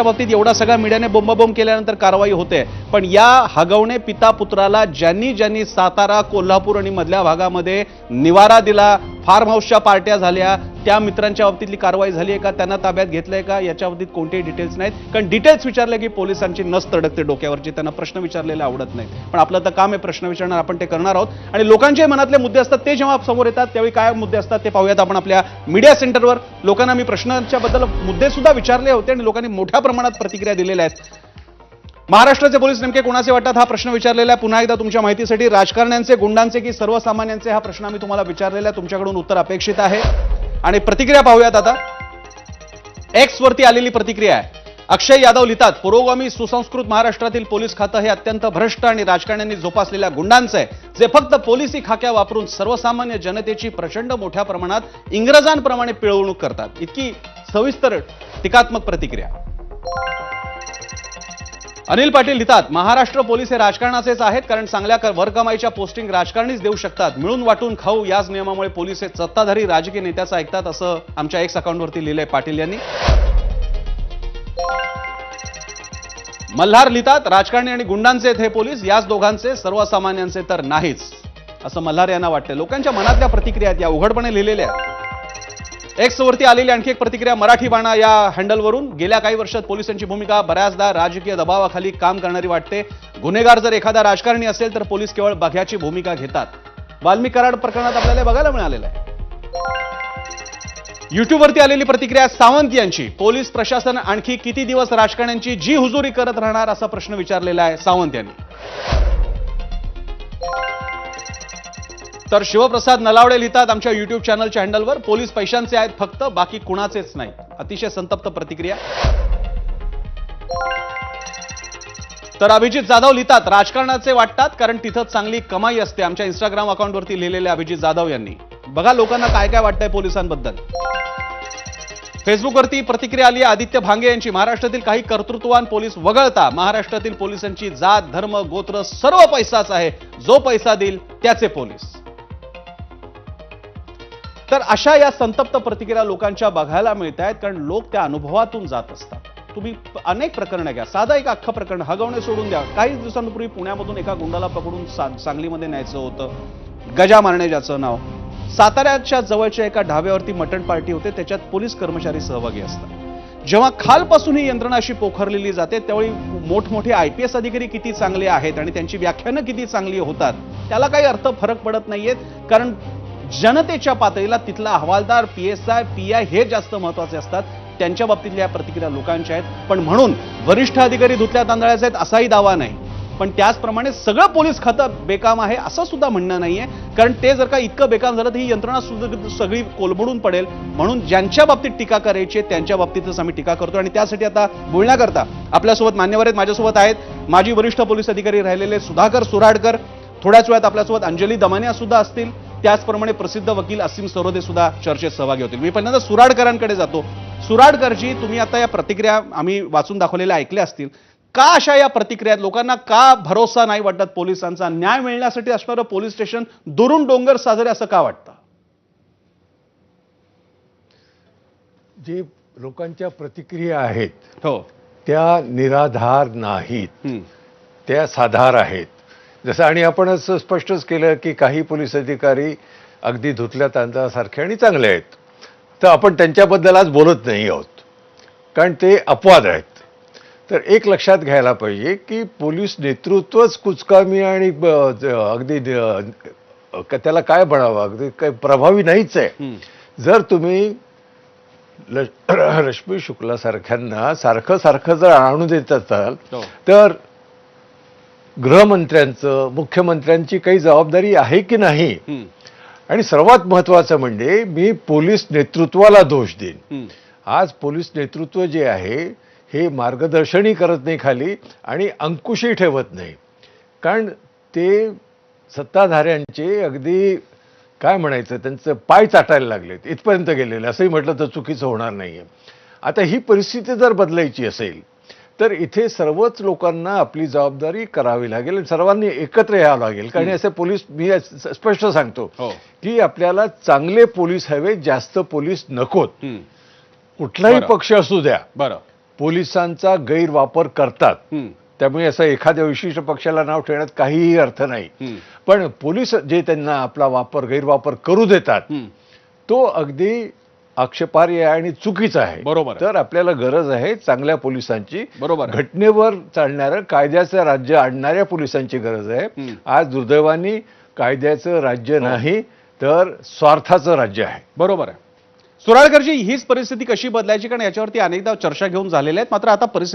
बाबतीत एवढा सगळा मीडियाने बोंबाबोंब केल्यानंतर कारवाई होते, पण या हगवणे पिता पुत्राला ज्यांनी सातारा, कोल्हापूर आणि मधल्या भागामध्ये निवारा दिला, फार्म हाऊसच्या पार्ट्या झाल्या, त्या मित्रांच्या बाबतीतली कारवाई झाली आहे का, त्यांना ताब्यात घेतलंय का, याच्या बाबतीत कोणतेही डिटेल्स नाहीत. कारण डिटेल्स विचारले की पोलिसांची नस तडकते डोक्यावरची, त्यांना प्रश्न विचारलेले आवडत नाहीत. पण आपलं तर काम आहे प्रश्न विचारणार, आपण ते करणार आहोत. आणि लोकांच्या मनातले मुद्दे असतात ते जेव्हा समोर येतात त्यावेळी काय मुद्दे असतात ते पाहूयात आपण आपल्या मीडिया सेंटरवर. लोकांना मी प्रश्नांच्या बद्दल मुद्दे सुद्धा विचारले होते आणि लोकांनी मोठ्या प्रमाणात प्रतिक्रिया दिलेल्या आहेत. महाराष्ट्राचे पोलीस नेमके कोणाचे वाटतात हा प्रश्न विचारलेला आहे. पुन्हा एकदा तुमच्या माहितीसाठी, राजकारण्यांचे, गुंडांचे की सर्वसामान्यांचे, हा प्रश्न मी तुम्हाला विचारलेला आहे. तुमच्याकडून उत्तर अपेक्षित आहे. आणि प्रतिक्रिया पाहूयात आता. एक्स वरती आलेली प्रतिक्रिया आहे. अक्षय यादव लिहितात, पुरोगामी सुसंस्कृत महाराष्ट्रातील पोलीस खातं हे अत्यंत भ्रष्ट आणि राजकारण्यांनी जोपासलेल्या गुंडांचं आहे, जे फक्त पोलिसी खाक्या वापरून सर्वसामान्य जनतेची प्रचंड मोठ्या प्रमाणात इंग्रजांप्रमाणे पिळवणूक करतात. इतकी सविस्तर टीकात्मक प्रतिक्रिया. अनिल पाटील लिहितात, महाराष्ट्र पोलीस हे राजकारणाचेच आहेत, कारण चांगल्या वरकमाईच्या पोस्टिंग राजकारणीच देऊ शकतात. मिळून वाटून खाऊ याच नियमामुळे पोलीस हे सत्ताधारी राजकीय नेत्याचं ऐकतात, असं आमच्या एक्स अकाउंटवरती लिहिलंय पाटील यांनी. मल्हार लिहितात, राजकारणी आणि गुंडांचे हे पोलीस, याच दोघांचे, सर्वसामान्यांचे तर नाहीच, असं मल्हार यांना वाटते. लोकांच्या मनातल्या प्रतिक्रिया आहेत, या उघडपणे लिहिलेल्या आहेत. एक्स वरती आलेली आणखी एक प्रतिक्रिया मराठी बाणा या हँडलवरून, गेल्या काही वर्षात पोलिसांची भूमिका बऱ्याचदा राजकीय दबावाखाली काम करणारी वाटते. गुन्हेगार जर एखादा राजकारणी असेल तर पोलीस केवळ बघ्याची भूमिका घेतात. वाल्मिक कराड प्रकरणात आपल्याला बघायला मिळालेलं आहे. युट्यूबवरती आलेली प्रतिक्रिया सावंत यांची, पोलीस प्रशासन आणखी किती दिवस राजकारण्यांची जी हुजुरी करत राहणार, असा प्रश्न विचारलेला आहे सावंत यांनी. तर शिवप्रसाद नलावडे लिहितात आमच्या युट्यूब चॅनलच्या हँडलवर, पोलीस पैशांचे आहेत फक्त, बाकी कुणाचेच नाही. अतिशय संतप्त प्रतिक्रिया. तर अभिजित जाधव लिहितात, राजकारणाचे वाटतात कारण तिथं चांगली कमाई असते. आमच्या इंस्टाग्राम अकाउंटवरती लिहिलेले अभिजित जाधव यांनी. बघा लोकांना काय काय वाटतंय पोलिसांबद्दल. फेसबुकवरती प्रतिक्रिया आली आहे आदित्य भांगे यांची, महाराष्ट्रातील काही कर्तृत्ववान पोलीस वगळता महाराष्ट्रातील पोलिसांची जात, धर्म, गोत्र सर्व पैसाच आहे, जो पैसा देईल त्याचे पोलीस. तर अशा या संतप्त प्रतिक्रिया लोकांच्या बघायला मिळत आहेत, कारण लोक त्या अनुभवातून जात असतात. तुम्ही अनेक प्रकरणं घ्या, साधं एक अख्खं प्रकरण हगवणे सोडून द्या. काही दिवसांपूर्वी पुण्यामधून एका गुंडाला पकडून सांगलीमध्ये न्यायचं होतं, गजा मारणे ज्याचं नाव. साताऱ्याच्या जवळच्या एका ढाब्यावरती मटण पार्टी होते, त्याच्यात पोलीस कर्मचारी सहभागी असतात. जेव्हा खालपासून ही यंत्रणा अशी पोखरलेली जाते त्यावेळी मोठमोठे IPS अधिकारी किती चांगले आहेत आणि त्यांची व्याख्यानं किती चांगली होतात त्याला काही अर्थ फरक पडत नाहीयेत. कारण जनतेच्या पातळीला तिथला हवालदार, PSI, PI हे जास्त महत्वाचे असतात. त्यांच्या बाबतीतल्या प्रतिक्रिया लोकांच्या आहेत. पण म्हणून वरिष्ठ अधिकारी धुतल्या तांदळाचे आहेत असाही दावा नाही. पण त्याचप्रमाणे सगळं पोलीस खातं बेकाम आहे असं सुद्धा म्हणणं नाहीये. कारण ते जर का इतकं बेकाम झालं तर ही यंत्रणा सुद्धा सगळी कोलमडून पडेल. म्हणून ज्यांच्या बाबतीत टीका करायची आहे त्यांच्या बाबतीतच आम्ही टीका करतो. आणि त्यासाठी आता बोलण्याकरता आपल्यासोबत मान्यवर आहेत. माझ्यासोबत आहेत माजी वरिष्ठ पोलीस अधिकारी राहिलेले सुधाकर सुराडकर, थोड्याच वेळात आपल्यासोबत अंजली दमानिया सुद्धा असतील. त्याचप्रमाणे प्रसिद्ध वकील असीम सरोदे सुद्धा चर्चेत सहभागी होतील. मी पहिल्यांदा सुराडकरांकडे जातो. सुराडकरजी, तुम्ही आता या प्रतिक्रिया आम्ही वाचून दाखवलेल्या ऐकल्या असतील. का अशा या प्रतिक्रिया, लोकांना का भरोसा नाही वाटत पोलिसांचा, न्याय मिळण्यासाठी असणारं पोलीस स्टेशन दुरून डोंगर साजरे असं का वाटतं? जे लोकांच्या प्रतिक्रिया आहेत हो, त्या निराधार नाहीत, त्या साधार आहेत. जसं आणि आपण असं स्पष्टच केलं की काही पोलीस अधिकारी अगदी धुतल्या तांदळासारखे आणि चांगले आहेत, तर आपण त्यांच्याबद्दल आज बोलत नाही आहोत, कारण ते अपवाद आहेत. तर एक लक्षात घ्यायला पाहिजे की पोलीस नेतृत्वच कुचकामी आणि अगदी त्याला काय म्हणावं, अगदी काय प्रभावी नाहीच आहे. जर तुम्ही रश्मी शुक्ला सारख्यांना सारखं सारखं जर आणून देत असाल तर गृहमंत्र्यांचं, मुख्यमंत्र्यांची काही जबाबदारी आहे की नाही. आणि सर्वात महत्वाचं म्हणजे मी पोलीस नेतृत्वाला दोष देईन. आज पोलीस नेतृत्व जे आहे हे मार्गदर्शनही करत नाही खाली आणि अंकुशही ठेवत नाही. कारण ते सत्ताधाऱ्यांचे अगदी काय म्हणायचं, त्यांचं पाय चाटायला लागलेत, इथपर्यंत गेलेले, असंही म्हटलं तर चुकीचं होणार नाहीये. आता ही परिस्थिती जर बदलायची असेल तर इथे सर्वच लोकांना आपली जबाबदारी करावी लागेल, सर्वांनी एकत्र यावं लागेल. कारण असे पोलीस, मी स्पष्ट सांगतो की आपल्याला चांगले पोलीस हवे, जास्त पोलीस नकोत. कुठलाही पक्ष असू द्या, बरं, पोलिसांचा गैरवापर करतात. हम्म, त्यामुळे असं एखाद्या विशिष्ट पक्षाला नाव ठेवण्यात काहीही अर्थ नाही. हम्म, पण पोलीस जे त्यांना आपला गैरवापर करू देतात हम्म. तो अगदी आक्षेपार्ह आहे आणि चुकीचा आहे. बरोबर आहे. तर आपल्याला गरज आहे चांगल्या पोलिसांची, बरोबर आहे. घटनेवर चालणारं कायद्याचं राज्य आणणाऱ्या पोलिसांची गरज आहे. हम्म. आज दुर्दैवाने कायद्याचं राज्य नाही तर स्वार्थाचं राज्य आहे. बरोबर आहे. सुराळकरजी, हीच परिस्थिती कशी बदलायची, कारण याच्यावरती अनेकदा चर्चा घेऊन झालेल्या आहेत, मात्र आता परिस्थिती